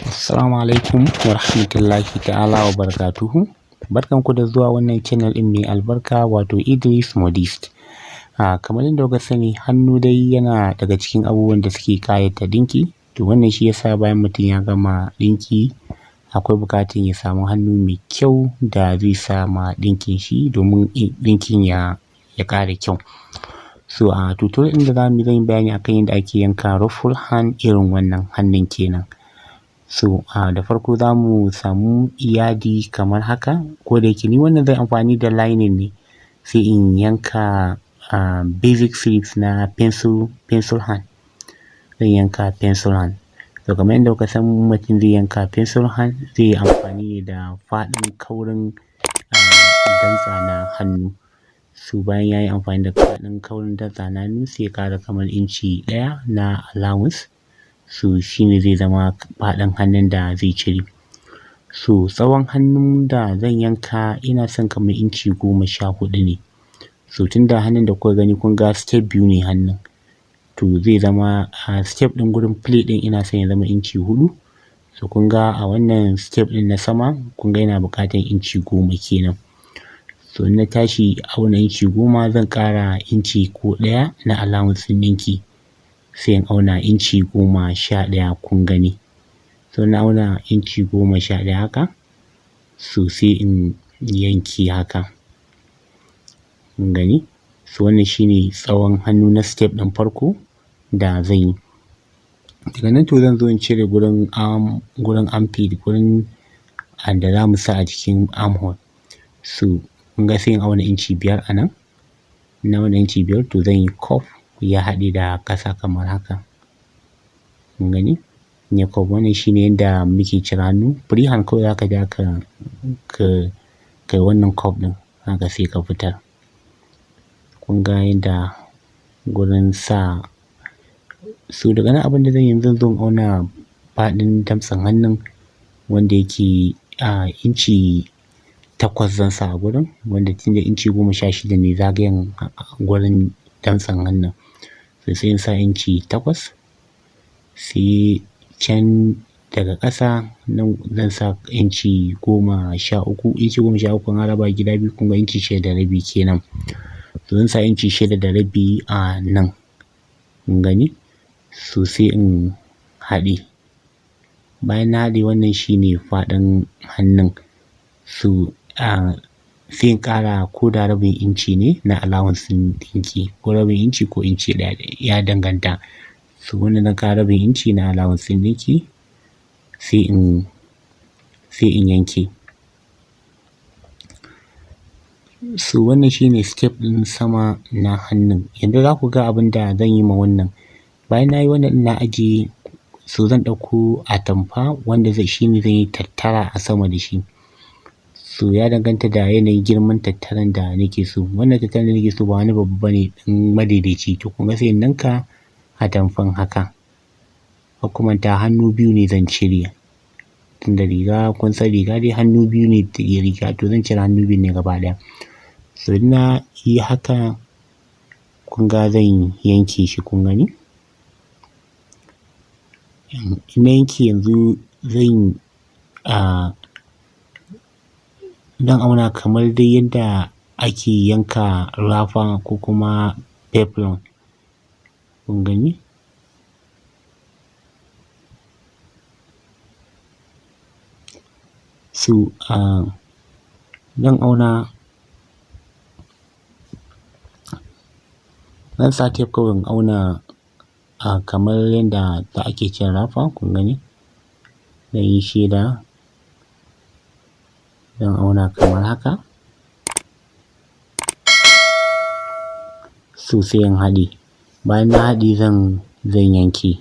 Assalamu alaikum wa rahmatullahi ta'ala wa barakatuhu. Barkanku da zuwa wannan channel ɗin mai albarka wato Idris Modist. Kamar yadda kuka sani, hannu dai yana daga cikin abubuwan da suke ƙayata ɗinki. To wannan shi yasa bayan mutum ya gama ɗinki akwai buƙatar ya samu hannu mai kyau da zai sa ma ɗinkin shi domin ɗinkin ya ƙara kyau. So a tutorial ɗin da za mu yi bayani akan yadda ake yanka ruffled hand irin wannan hannun kenan. So da farko za mu samu yadi kamar haka, ko da yake ni wannan zai amfani da lining ne, sai in yanka basic sleeves na pencil hand. Zan yanka pencil hand. So kamar yadda kuka san mutum zai yanka pencil hand zai yi amfani ne da faɗin kaurin dantsa na hannu. So bayan ya yi amfani da faɗin kaurin dantsa na hannu sai ya ƙara kamar inci 1 na allowance. So shi ne zai zama faɗin hannun da zai cire. So tsawon hannun da zan yanka ina son kamar inci 14 ne. So tunda hannun da kuka gani kun ga step biyu ne hannun, to zai zama step ɗin gurin plate ɗin ina son ya zama inci 4. So kun ga a wannan step ɗin na sama kun ga yana buƙatar inci 10 kenan. So in na tashi auna inci 10 zan ƙara inci ko 1 na allowance ɗin ɗinki. Sai in auna inci 11 kun gani. So na auna inci 11 haka, so sai in yanke haka kun gani. So wannan shine tsawon hannu na step ɗin farko da zan yi. Daga nan to zan zo in cire gurin armpit, gurin da za mu sa a jikin armhole. So kun ga sai in auna inci 5 a nan. Na auna inci 5 to zan yi cuff ya haɗe da ƙasa kamar haka kun gani. Ne cuff, wannan shine yadda muke cire hannu. Free hand kawai za ka ja ka wannan cuff ɗin haka sai ka fitar. Kun ga yadda gurin sa. So daga nan abin da zan yi, zan zo in auna faɗin damtsen hannun wanda yake inci 8 zan sa a gurin, wanda tunda inci 16 ne zagayen gurin damtsen hannun. Sai in sa inci 8, sai can daga ƙasa nan zan sa inci 13. Inci 13 an raba gida biyu kun ga inci 6.5 kenan. So zan sa inci 6.5 a nan kun gani. So sai in haɗe. Bayan na haɗe, wannan shine faɗin hannun. So sai in ƙara ko da rabin inci ne na allowance ɗin ɗinki, ko rabin inci ko inci 1 ya danganta. So wannan na ƙara rabin inci na allowance ɗin ɗinki sai in yanke. So wannan shine step ɗin sama na hannun. Yanzu za ku ga abin da zan yi ma wannan. Bayan na yi wannan na ajiye, so zan ɗauko atamfa wanda shine zan yi tattara a sama da shi. So ya danganta da yanayin girman tattaran da nake so. Wannan tattaran da nake so ba wani babba bane, ɗan madaidaici. To kun ga sai in ninka atamfan haka. Kar ku manta hannu biyu ne zan cire. Tunda riga, kun san riga dai hannu biyu ne riga, to zan cire hannu biyu ne gaba ɗaya. So in na yi haka kun ga zan yanke shi kun gani. In na yanke yanzu zan auna kamar dai yadda ake yanka rafa ko kuma peplon kun gani. So zan auna, zan sa tape kawai in auna kamar yadda ake cin rafa kun gani. Zan yi sheda, zan auna kamar haka. So sai in haɗe. Bayan na haɗe zan yanke.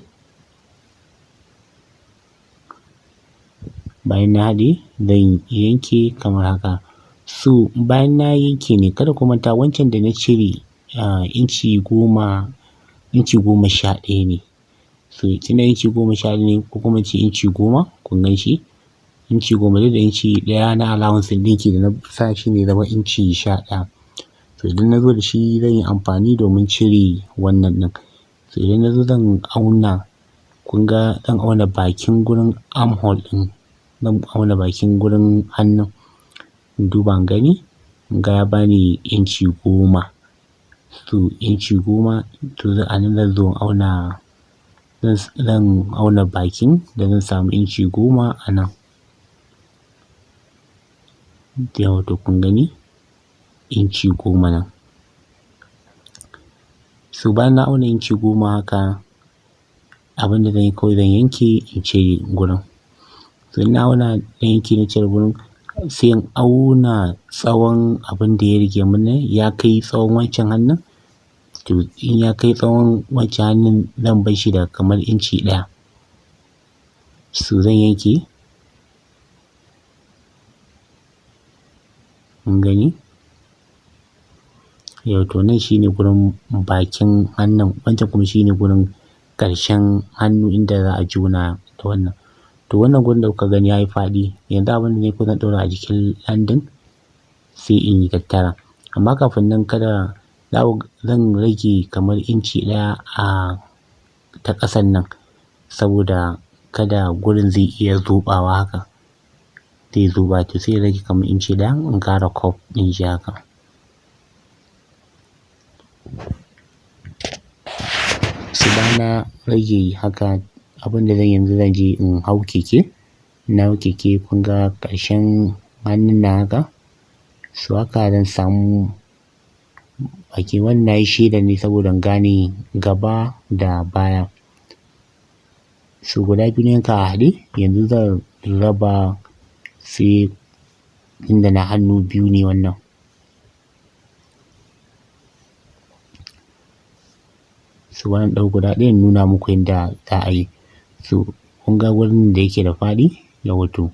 Bayan na haɗe zan yanke kamar haka. So bayan na yanke ne, kada ku manta wancan da na cire inci 11 ne. So tunda inci 11 ne, ko kuma ce inci 10 kun gan shi. Inci 10 da inci 1 na allowance ɗin ɗinki da na sa shi ne zama inci 11. So idan na zo da shi zan yi amfani domin cire wannan ɗin. So idan na zo zan auna, kun ga zan auna bakin gurin armhole ɗin, zan auna bakin gurin hannun, in duba in gani, in ga ya bani inci 10. So inci 10, to a nan zan zo in auna, zan auna bakin da zan samu inci 10 a nan. Yawwa to kun gani inci 10 nan. So bayan na auna inci 10 haka, abin da zan yi kawai zan yanke in cire gurin. So in na auna na yanke na cire gurin, sai in auna tsawon abin da ya rage min nan ya kai tsawon wancan hannun. To in ya kai tsawon wancan hannun zan bar shi da kamar inci 1. So zan yanke, kun gani? Yau to nan shine gurin bakin hannun, wancan kuma shine gurin ƙarshen hannu inda za a jona da wannan. To wannan gurin da kuka gani ya yi faɗi, yanzu abin da zan yi ko zan ɗaura a jikin landing sai in yi tattara. Amma kafin nan zan rage kamar inci 1 a ta ƙasan nan, saboda kada gurin zai iya zoɓawa haka, zai zoɓa, to sai in rage kamar inci 1 in ƙara cuff ɗin shi haka. So bayan na rage haka, abin da zan yanzu zan je in hau keke. Na hau keke kun ga ƙarshen hannun nan haka. So haka zan samu baki, wannan na yi shaida ne saboda in gane gaba da baya. So guda biyu na yanka a haɗe, yanzu zan raba sai inda na hannu biyu ne wannan. So wannan ɗau guda ɗaya in nuna muku yadda za a yi. So kun ga wurin da yake da faɗi, yawwa to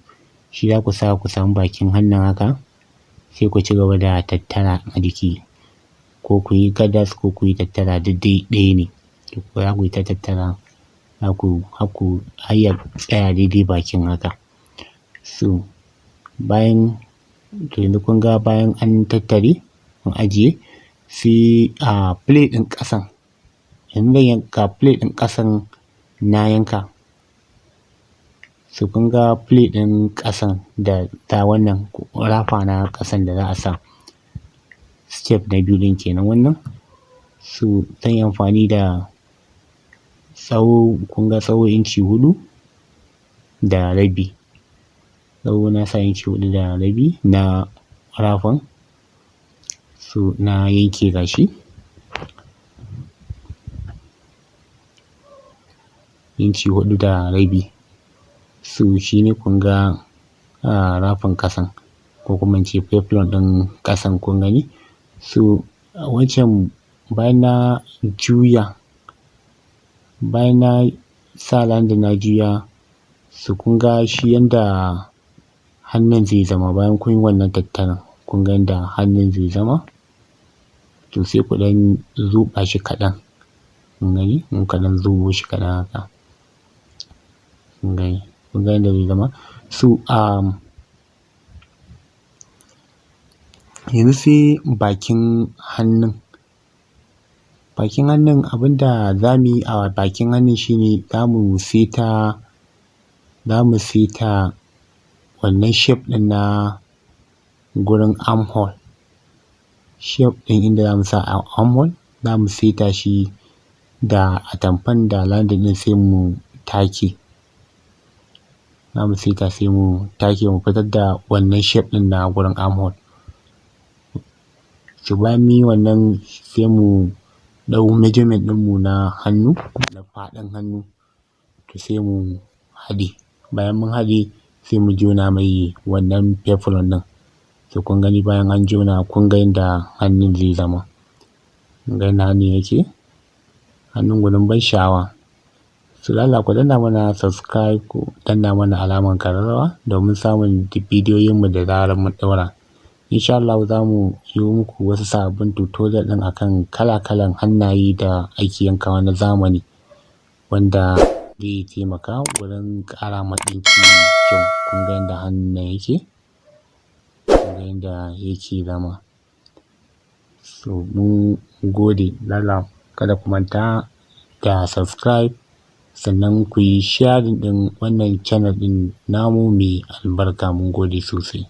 shi za ku sa ku samu bakin hannun haka, sai ku ci gaba da tattara a jiki, ko ku yi gadas ko ku yi tattara, duk dai ɗaya ne. Za ku yi ta tattara har ya tsaya daidai bakin haka. So bayan, to yanzu kun ga bayan an tattare an ajiye, sai a plate ɗin ƙasan, yanzu zan yanka plate ɗin ƙasan na yanka. So kun ga plate ɗin ƙasan da ta wannan rafa na ƙasan da za a sa step na biyu ɗin kenan wannan. So zan yi amfani da tsawo, kun ga tsawo inci 4.5. Tsawo na sa inci 4.5 na rafan. So na yanke gashi inci 4.5. So shi ne kun ga rafin ƙasan, ko kuma in ce teflon ɗin ƙasan, kun gani. So wancan bayan na juya, bayan na sa landing na juya, so kun ga shi yanda hannun zai zama bayan kun yi wannan tattaran, kun ga yanda hannun zai zama. To sai ku ɗan zuɓa shi kaɗan, kun gani, in ka ɗan zuɓo shi kaɗan haka, kun gani, kun ga yanda zai zama. So yanzu sai bakin hannun. Bakin hannun, abin da za mu yi a bakin hannun shine za mu saita wannan shape ɗin na gurin armhole. Shape ɗin inda za mu sa armhole, za mu saita shi da atamfan da landing ɗin sai mu take. Za mu saita sai mu take, mu fitar da wannan shape ɗin na gurin armhole. So bayan mun yi wannan sai mu ɗau measurement ɗinmu na hannu, na faɗin hannu, to sai mu haɗe. Bayan mun haɗe sai mu jona mai wannan teflon ɗin. So kun gani bayan an jona, kun ga yanda hannun zai zama. Kun ga yanda hannun yake, hannun gwanin ban sha'awa. So don Allah ku danna mana subscribe, ku danna mana alamar ƙararrawa domin samun bidiyoyinmu da zarar mun ɗaura. Insha Allah za mu yi muku wasu sababbin tutorial ɗin akan kala-kalan hannaye da ake yankawa na zamani, wanda zai taimaka wurin ƙara ma ɗinki kyau. Kun ga yanda hannun nan yake, kun ga yanda yake zama. So mun gode, lala kada ku manta da subscribe, sannan ku yi sharing ɗin wannan channel ɗin namu mai albarka. Mun gode sosai.